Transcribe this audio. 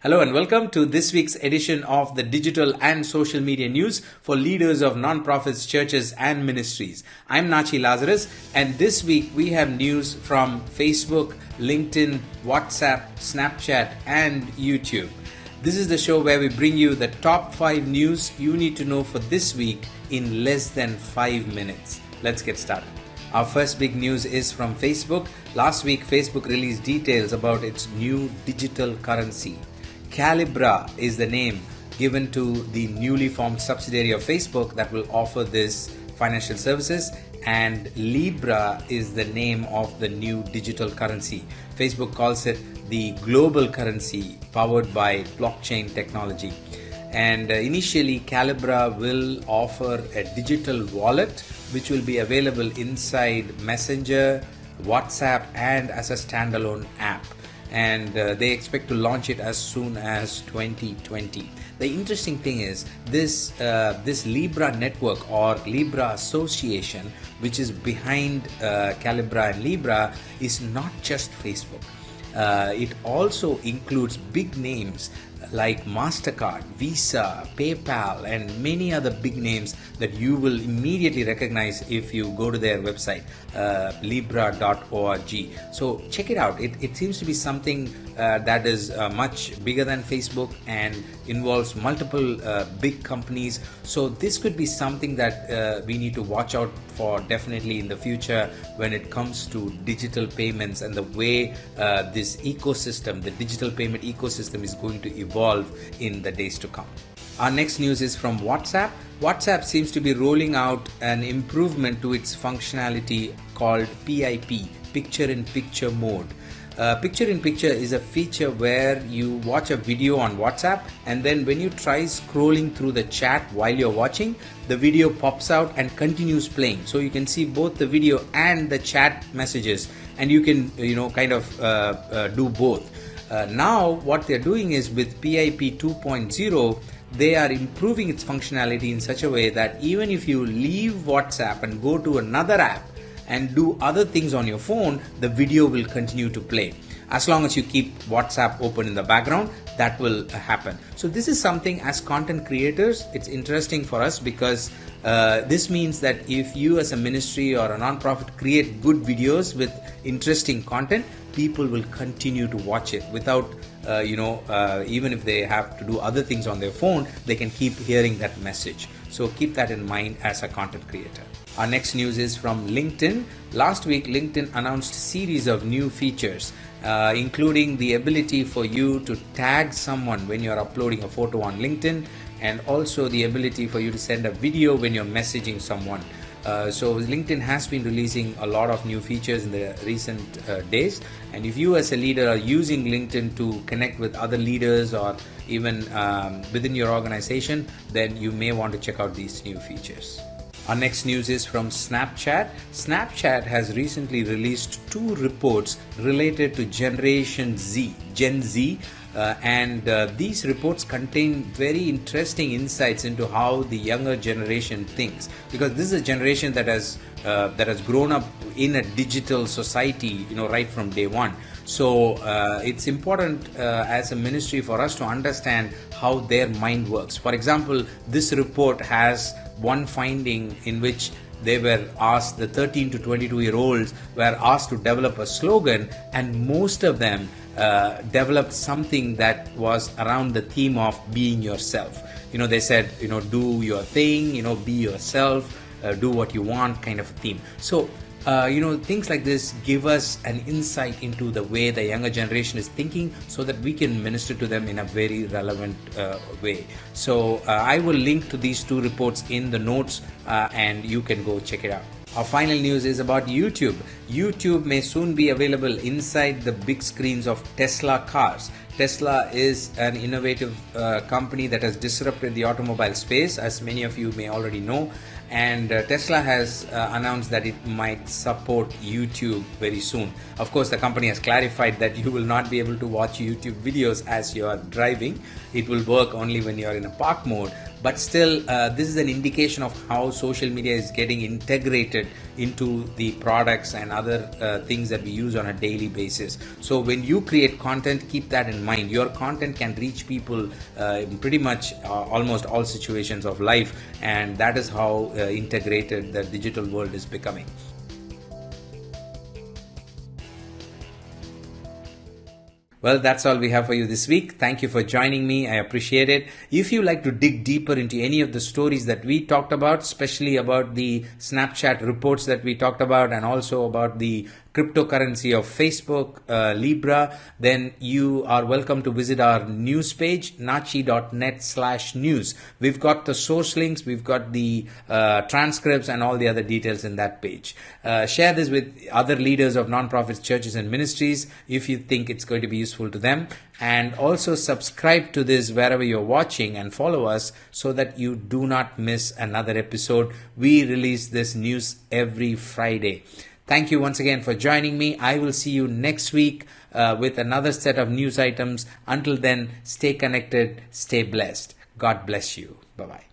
Hello and welcome to this week's edition of the digital and social media news for leaders of nonprofits, churches and ministries. I'm Nachi Lazarus, and this week we have news from Facebook, LinkedIn, WhatsApp, Snapchat and YouTube. This is the show where we bring you the top 5 news you need to know for this week in less than 5 minutes. Let's get started. Our first big news is from Facebook. Last week, Facebook released details about its new digital currency. Calibra is the name given to the newly formed subsidiary of Facebook that will offer this financial services, and Libra is the name of the new digital currency. Facebook calls it the global currency powered by blockchain technology. And initially, Calibra will offer a digital wallet which will be available inside Messenger, WhatsApp and as a standalone app. And they expect to launch it as soon as 2020. The interesting thing is this Libra network or Libra association, which is behind Calibra and Libra, is not just Facebook. It also includes big names like MasterCard, Visa, PayPal and many other big names that you will immediately recognize if you go to their website, libra.org. So check it out. It seems to be something that is much bigger than Facebook and involves multiple big companies. So this could be something that we need to watch out for definitely in the future when it comes to digital payments and the way this ecosystem, the digital payment ecosystem, is going to evolve in the days to come. Our next news is from WhatsApp. WhatsApp seems to be rolling out an improvement to its functionality called PIP, picture-in-picture mode. Picture-in-picture is a feature where you watch a video on WhatsApp, and then when you try scrolling through the chat while you're watching, the video pops out and continues playing. So you can see both the video and the chat messages, and you can do both. Now what they're doing is with PIP 2.0, they are improving its functionality in such a way that even if you leave WhatsApp and go to another app and do other things on your phone, the video will continue to play. As long as you keep WhatsApp open in the background, that will happen. So this is something, as content creators, it's interesting for us because this means that if you as a ministry or a nonprofit create good videos with interesting content, people will continue to watch it without, even if they have to do other things on their phone, they can keep hearing that message. So keep that in mind as a content creator. Our next news is from LinkedIn. Last week, LinkedIn announced a series of new features, including the ability for you to tag someone when you're uploading a photo on LinkedIn, and also the ability for you to send a video when you're messaging someone. So LinkedIn has been releasing a lot of new features in the recent days, and if you as a leader are using LinkedIn to connect with other leaders or even within your organization, then you may want to check out these new features. Our next news is from Snapchat. Snapchat has recently released 2 reports related to Generation Z, Gen Z, and these reports contain very interesting insights into how the younger generation thinks, because this is a generation that has grown up in a digital society, right from day one. So it's important as a ministry for us to understand how their mind works. For example, this report has one finding in which they were asked, the 13 to 22-year-olds were asked to develop a slogan, and most of them developed something that was around the theme of being yourself. They said, do your thing, be yourself, do what you want, kind of a theme. So things like this give us an insight into the way the younger generation is thinking, so that we can minister to them in a very relevant way. So I will link to these 2 reports in the notes, and you can go check it out. Our final news is about YouTube. YouTube may soon be available inside the big screens of Tesla cars. Tesla is an innovative company that has disrupted the automobile space, as many of you may already know. And Tesla has announced that it might support YouTube very soon. Of course, the company has clarified that you will not be able to watch YouTube videos as you are driving. It will work only when you are in a park mode. But still, this is an indication of how social media is getting integrated into the products and other things that we use on a daily basis. So when you create content, keep that in mind. Your content can reach people in pretty much almost all situations of life, and that is how integrated the digital world is becoming. Well, that's all we have for you this week. Thank you for joining me. I appreciate it. If you like to dig deeper into any of the stories that we talked about, especially about the Snapchat reports that we talked about, and also about the cryptocurrency of Facebook, Libra, then you are welcome to visit our news page, nachi.net/news. We've got the source links, we've got the transcripts and all the other details in that page. Share this with other leaders of nonprofits, churches and ministries if you think it's going to be useful to them. And also subscribe to this wherever you're watching and follow us so that you do not miss another episode. We release this news every Friday. Thank you once again for joining me. I will see you next week with another set of news items. Until then, stay connected, stay blessed. God bless you. Bye-bye.